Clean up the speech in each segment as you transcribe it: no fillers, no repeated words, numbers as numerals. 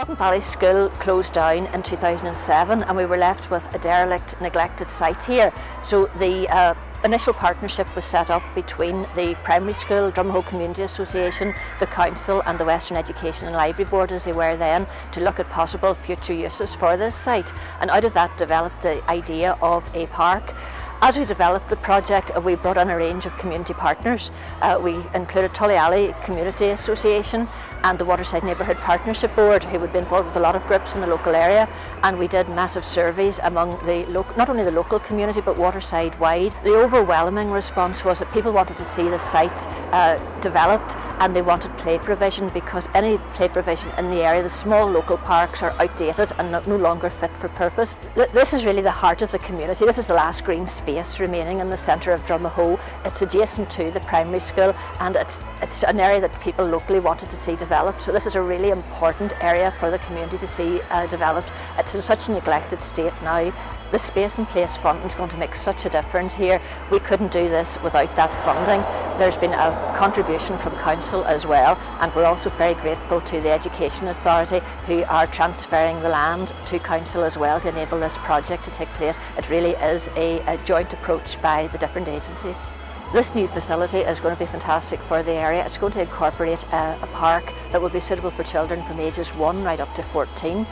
Bottom Valley School closed down in 2007 and we were left with a derelict, neglected site here. So the initial partnership was set up between the primary school, Drumhoe Community Association, the council and the Western Education and Library Board as they were then, to look at possible future uses for this site. And out of that developed the idea of a park. As we developed the project, we brought on a range of community partners. We included Tully Alley Community Association and the Waterside Neighbourhood Partnership Board, who would be involved with a lot of groups in the local area, and we did massive surveys among the not only the local community but Waterside wide. The overwhelming response was that people wanted to see the site developed, and they wanted play provision, because any play provision in the area, the small local parks, are outdated and no longer fit for purpose. This is really the heart of the community. This is the last green space remaining in the centre of Drumhoe. It's adjacent to the primary school and it's an area that people locally wanted to see developed. So this is a really important area for the community to see developed. It's in such a neglected state now. The Space and Place funding is going to make such a difference here. We couldn't do this without that funding. There's been a contribution from council as well, and we're also very grateful to the Education Authority, who are transferring the land to council as well to enable this project to take place. It really is a joint approach by the different agencies. This new facility is going to be fantastic for the area. It's going to incorporate a park that will be suitable for children from ages 1 right up to 14.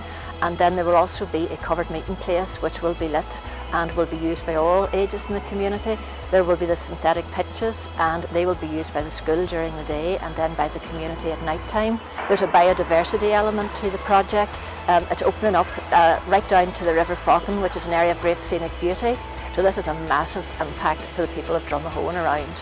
And then there will also be a covered meeting place which will be lit and will be used by all ages in the community. There will be the synthetic pitches, and they will be used by the school during the day and then by the community at night time. There's a biodiversity element to the project. It's opening up right down to the River Falcon, which is an area of great scenic beauty. So this is a massive impact for the people of Drumhoe and around.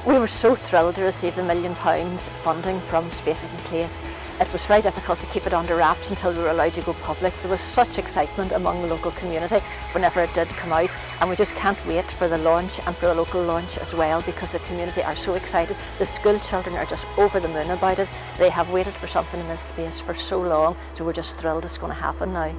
We were so thrilled to receive the £1 million funding from Spaces and Place. It was very difficult to keep it under wraps until we were allowed to go public. There was such excitement among the local community whenever it did come out, and we just can't wait for the launch and for the local launch as well, because the community are so excited. The school children are just over the moon about it. They have waited for something in this space for so long, so we're just thrilled it's going to happen now.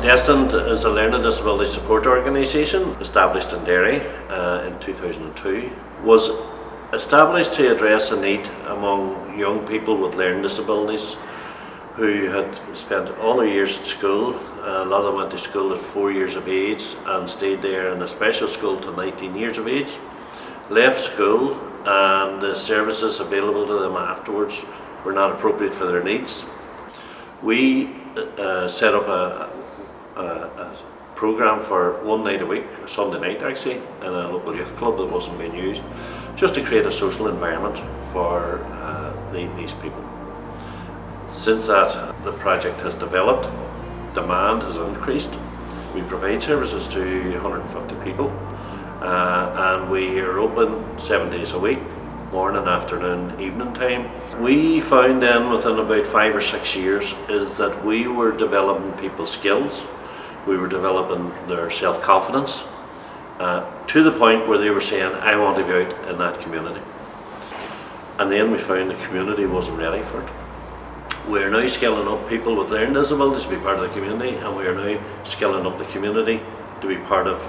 Destined is a learning disability support organisation established in Derry in 2002. Was established to address a need among young people with learning disabilities who had spent all their years at school. A lot of them went to school at 4 years of age and stayed there in a special school till 19 years of age. Left school, and the services available to them afterwards were not appropriate for their needs. We set up a programme for one night a week, Sunday night actually, in a local youth club that wasn't being used, just to create a social environment for these people. Since that, the project has developed, demand has increased. We provide services to 150 people, and we are open 7 days a week, morning, afternoon, evening time. We found then within about 5 or 6 years is that we were developing people's skills. We were developing their self-confidence to the point where they were saying, I want to be out in that community. And then we found the community wasn't ready for it. We're now skilling up people with learning disabilities to be part of the community, and we are now skilling up the community to be part of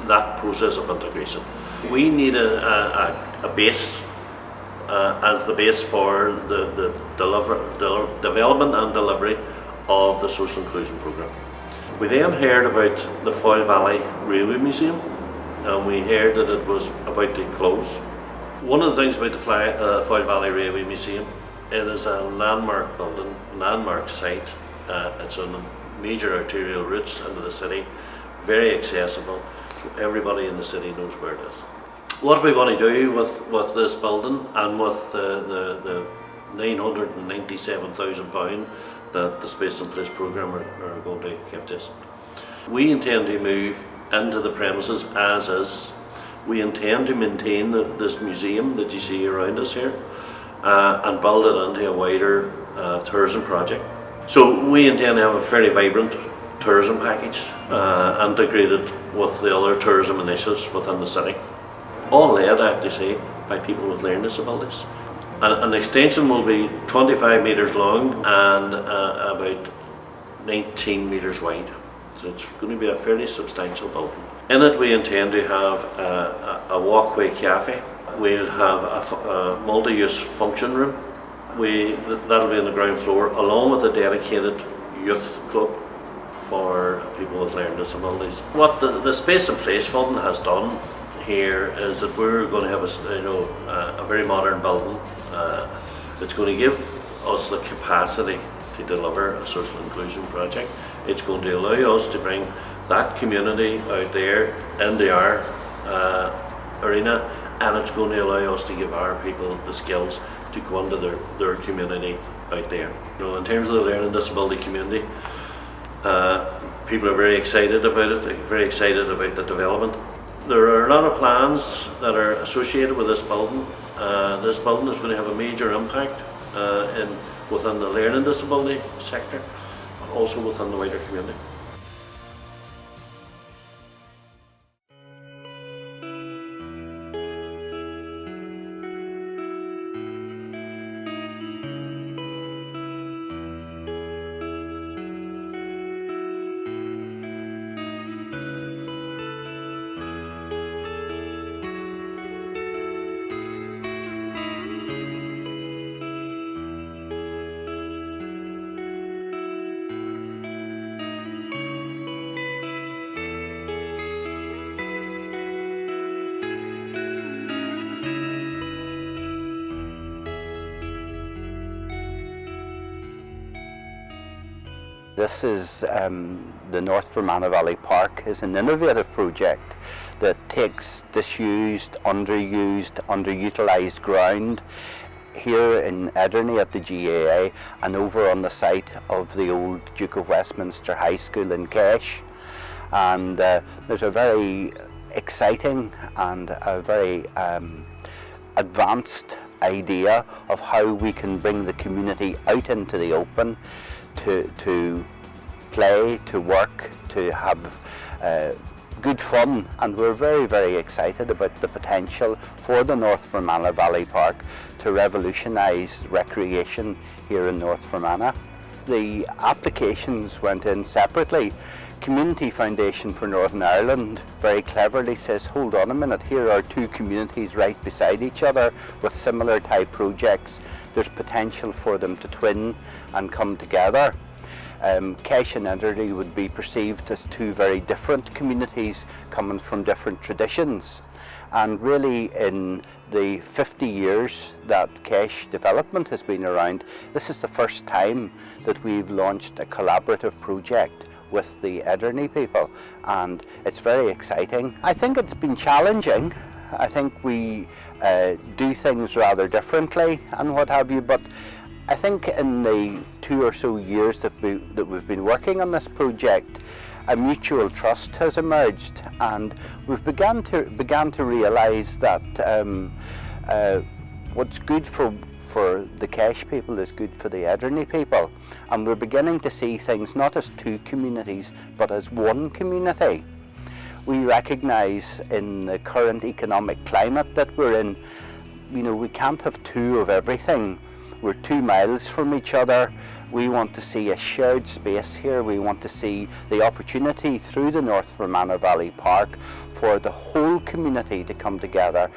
that process of integration. We need a base as the base for the development and delivery of the social inclusion programme. We then heard about the Foyle Valley Railway Museum, and we heard that it was about to close. One of the things about the Foyle Valley Railway Museum, it is a landmark building, landmark site. It's on the major arterial routes into the city, very accessible, so everybody in the city knows where it is. What we want to do with this building and with the £997,000 that the Space and Place programme are going to give to us, we intend to move into the premises as is. We intend to maintain this museum that you see around us here and build it into a wider tourism project. So we intend to have a fairly vibrant tourism package integrated with the other tourism initiatives within the city. All led, I have to say, by people with learning disabilities. And the extension will be 25 metres long and about 19 metres wide. So it's going to be a fairly substantial building. In it we intend to have a walkway cafe. We'll have a multi-use function room. That'll be on the ground floor, along with a dedicated youth club for people with learning disabilities. What the Space and Place Fund has done here is that we're going to have a very modern building that's going to give us the capacity to deliver a social inclusion project. It's going to allow us to bring that community out there into our arena, and it's going to allow us to give our people the skills to go into their community out there. In terms of the learning disability community, people are very excited about it, they're very excited about the development. There are a lot of plans that are associated with this building. This building is going to have a major impact within the learning disability sector, but also within the wider community. This is the North Fermanagh Valley Park. Is an innovative project that takes disused, underutilised ground here in Ederney at the GAA and over on the site of the old Duke of Westminster High School in Kesh. And there's a very exciting and a very advanced idea of how we can bring the community out into the open to play, to work, to have good fun, and we're very, very excited about the potential for the North Fermanagh Valley Park to revolutionise recreation here in North Fermanagh. The applications went in separately. Community Foundation for Northern Ireland very cleverly says, hold on a minute, here are two communities right beside each other with similar type projects. There's potential for them to twin and come together. Kesh and Ederney would be perceived as two very different communities coming from different traditions. And really in the 50 years that Kesh development has been around, this is the first time that we've launched a collaborative project with the Ederney people, and it's very exciting. I think it's been challenging. I think we do things rather differently and what have you, but I think in the 2 or so years that we've been working on this project, a mutual trust has emerged, and we've began to realise that what's good for the Kesh people is good for the Ederney people, and we're beginning to see things not as two communities but as one community. We recognise in the current economic climate that we're in, we can't have two of everything. We're 2 miles from each other. We want to see a shared space here. We want to see the opportunity through the North Fermanagh Valley Park for the whole community to come together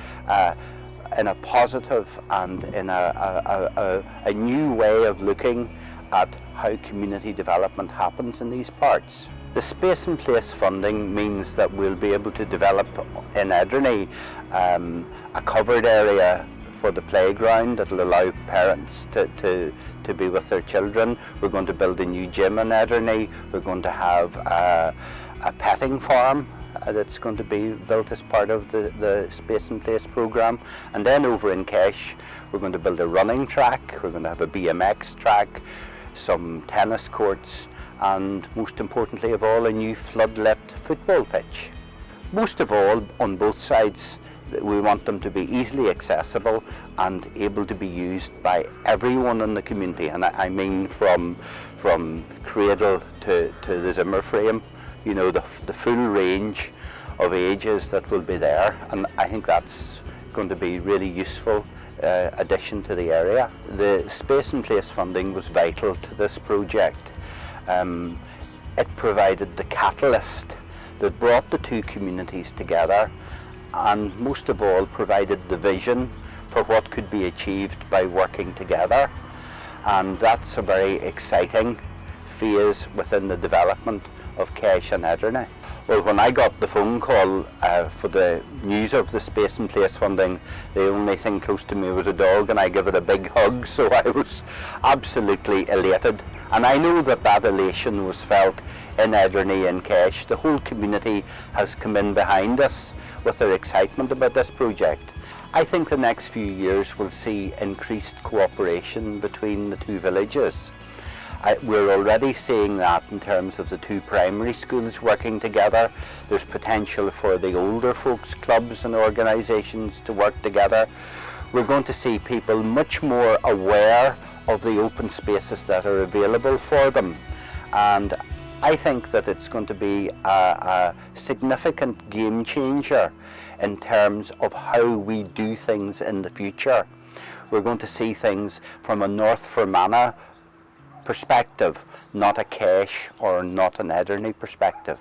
in a positive and in a new way of looking at how community development happens in these parts. The Space and Place funding means that we'll be able to develop in Ederney a covered area for the playground that will allow parents to be with their children. We're going to build a new gym in Ederney. We're going to have a petting farm that's going to be built as part of the Space and Place programme. And then over in Kesh, we're going to build a running track. We're going to have a BMX track, some tennis courts, and most importantly of all, a new floodlit football pitch. most of all, on both sides, we want them to be easily accessible and able to be used by everyone in the community, and I mean from cradle to the Zimmer frame, you know, the full range of ages that will be there, and I think that's going to be really useful addition to the area. The Space and Place funding was vital to this project. It provided the catalyst that brought the two communities together, and most of all provided the vision for what could be achieved by working together, and that's a very exciting phase within the development of Kesh and Ederney. Well, when I got the phone call for the news of the Space and Place funding, the only thing close to me was a dog, and I gave it a big hug, so I was absolutely elated. And I know that that elation was felt in Ederney and Kesh. The whole community has come in behind us with their excitement about this project. I think the next few years will see increased cooperation between the two villages. We're already seeing that in terms of the two primary schools working together. There's potential for the older folks clubs and organisations to work together. We're going to see people much more aware of the open spaces that are available for them, and I think that it's going to be a significant game changer in terms of how we do things in the future. We're going to see things from a North Fermanagh perspective, not a Kesh or not an Ederney perspective.